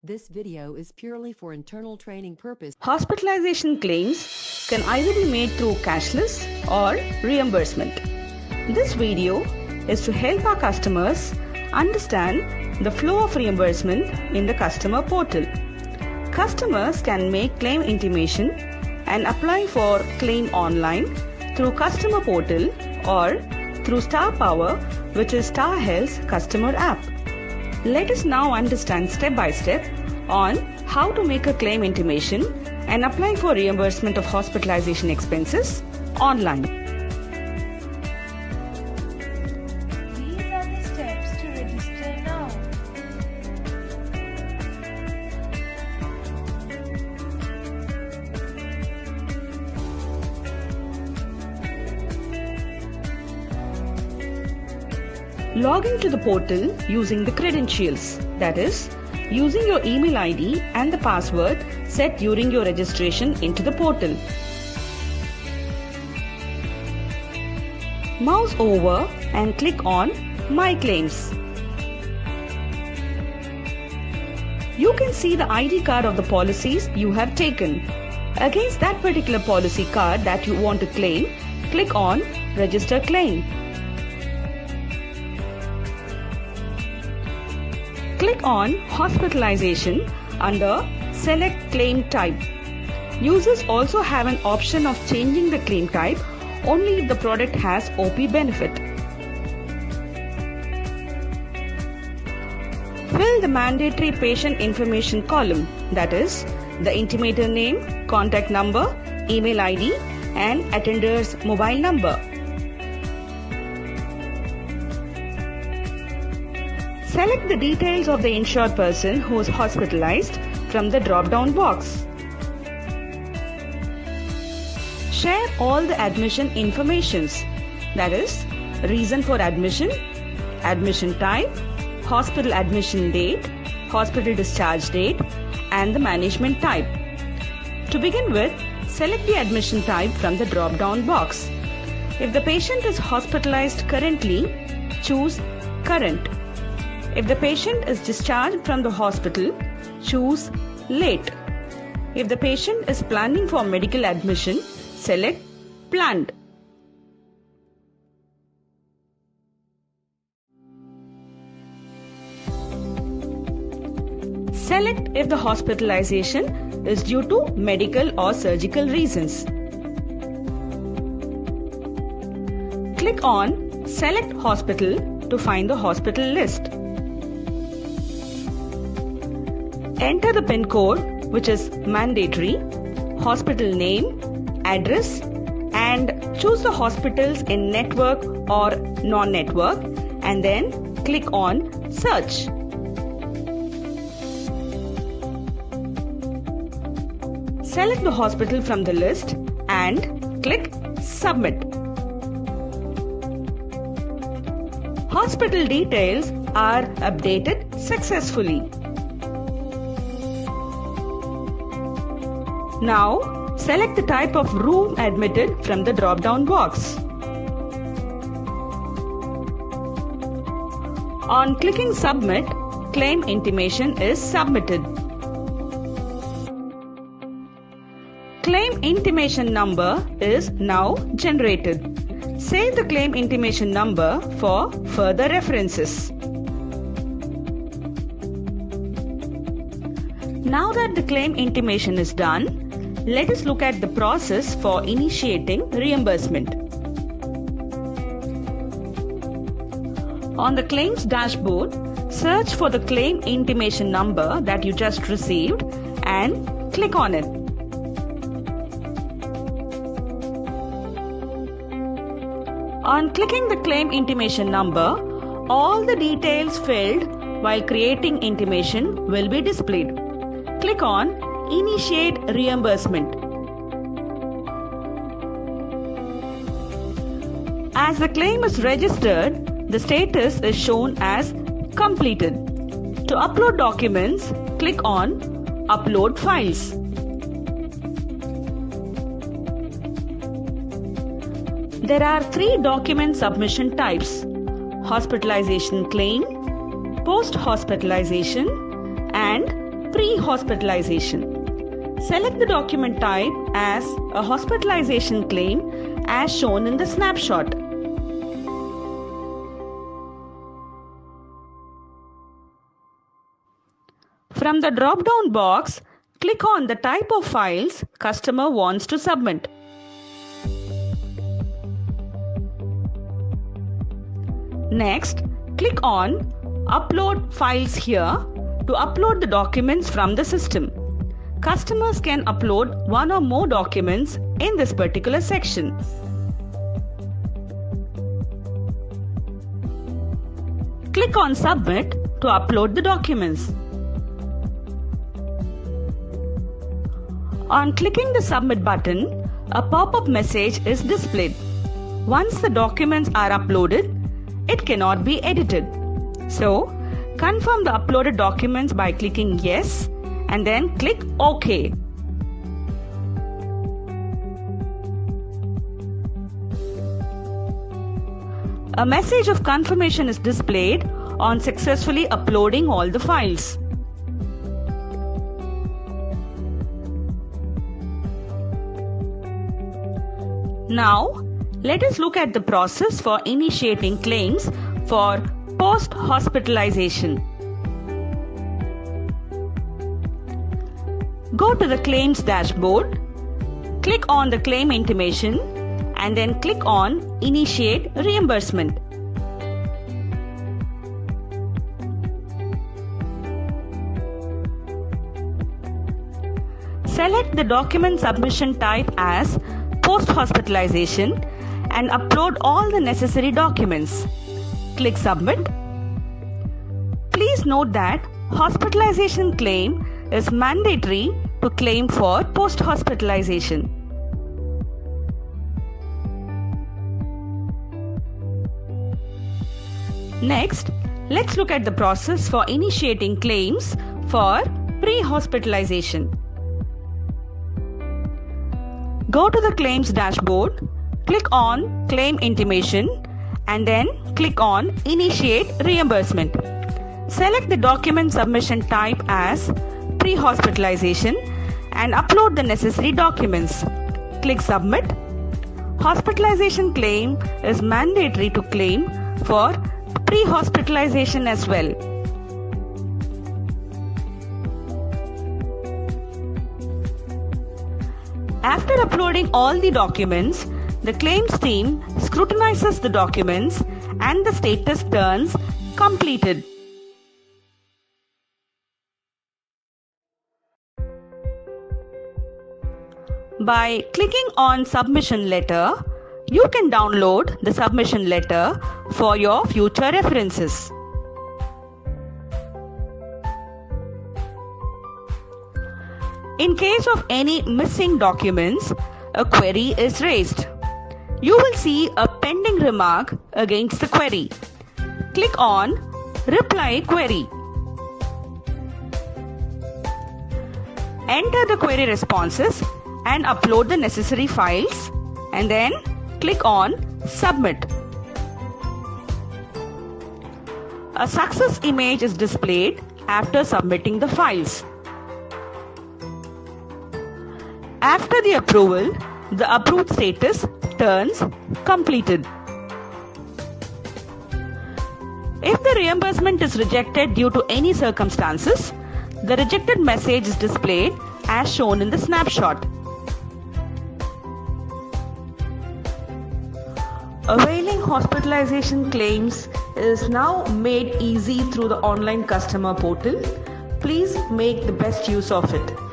This video is purely for internal training purpose. Hospitalization claims can either be made through cashless or reimbursement. This video is to help our customers understand the flow of reimbursement in the customer portal. Customers can make claim intimation and apply for claim online through customer portal or through Star Power, which is Star Health's customer app. Let us now understand step by step on how to make a claim intimation and apply for reimbursement of hospitalization expenses online. These are the steps to register now. Log into the portal using the credentials, that is, using your email ID and the password set during your registration into the portal. Mouse over and click on My Claims. You can see the ID card of the policies you have taken. Against that particular policy card that you want to claim, click on Register Claim. Click on Hospitalization under Select Claim Type. Users also have an option of changing the claim type only if the product has OP benefit. Fill the mandatory patient information column, that is, the intimator name, contact number, email ID, and attender's mobile number. Select the details of the insured person who is hospitalized from the drop-down box. Share all the admission informations, that is, reason for admission, admission type, hospital admission date, hospital discharge date, and the management type. To begin with, select the admission type from the drop-down box. If the patient is hospitalized currently, choose Current. If the patient is discharged from the hospital, choose Late. If the patient is planning for medical admission, select Planned. Select if the hospitalization is due to medical or surgical reasons. Click on Select Hospital to find the hospital list. Enter the PIN code, which is mandatory, hospital name, address, and choose the hospitals in network or non-network, and then click on Search. Select the hospital from the list and click Submit. Hospital details are updated successfully. Now, select the type of room admitted from the drop-down box. On clicking Submit, claim intimation is submitted. Claim intimation number is now generated. Save the claim intimation number for further references. Now that the claim intimation is done, let us look at the process for initiating reimbursement. On the claims dashboard, search for the claim intimation number that you just received and click on it. On clicking the claim intimation number, all the details filled while creating intimation will be displayed. Click on Initiate Reimbursement. As the claim is registered, the status is shown as completed. To upload documents, click on Upload Files. There are 3 document submission types: hospitalization claim, post-hospitalization, and pre-hospitalization. Select the document type as a hospitalization claim as shown in the snapshot. From the drop-down box, click on the type of files customer wants to submit. Next, click on Upload Files here to upload the documents from the system. Customers can upload one or more documents in this particular section. Click on Submit to upload the documents. On clicking the Submit button, a pop-up message is displayed. Once the documents are uploaded, it cannot be edited. So, confirm the uploaded documents by clicking Yes and then click OK. A message of confirmation is displayed on successfully uploading all the files. Now, let us look at the process for initiating claims for post-hospitalization. Go to the claims dashboard, click on the claim intimation, and then click on Initiate Reimbursement. Select the document submission type as post-hospitalization and upload all the necessary documents. Click Submit. Please note that hospitalization claim is mandatory to claim for post-hospitalization. Next, let's look at the process for initiating claims for pre-hospitalization. Go to the claims dashboard, click on Claim Intimation, and then click on Initiate Reimbursement. Select the document submission type as pre-hospitalization and upload the necessary documents. Click Submit. Hospitalization claim is mandatory to claim for pre-hospitalization as well. After uploading all the documents, the claims team scrutinizes the documents and the status turns completed. By clicking on Submission Letter, you can download the submission letter for your future references. In case of any missing documents, a query is raised. You will see a pending remark against the query. Click on Reply Query. Enter the query responses and upload the necessary files, and then click on Submit. A success image is displayed after submitting the files. After the approval, the approved status turns completed. If the reimbursement is rejected due to any circumstances, the rejected message is displayed as shown in the snapshot. Availing hospitalization claims is now made easy through the online customer portal. Please make the best use of it.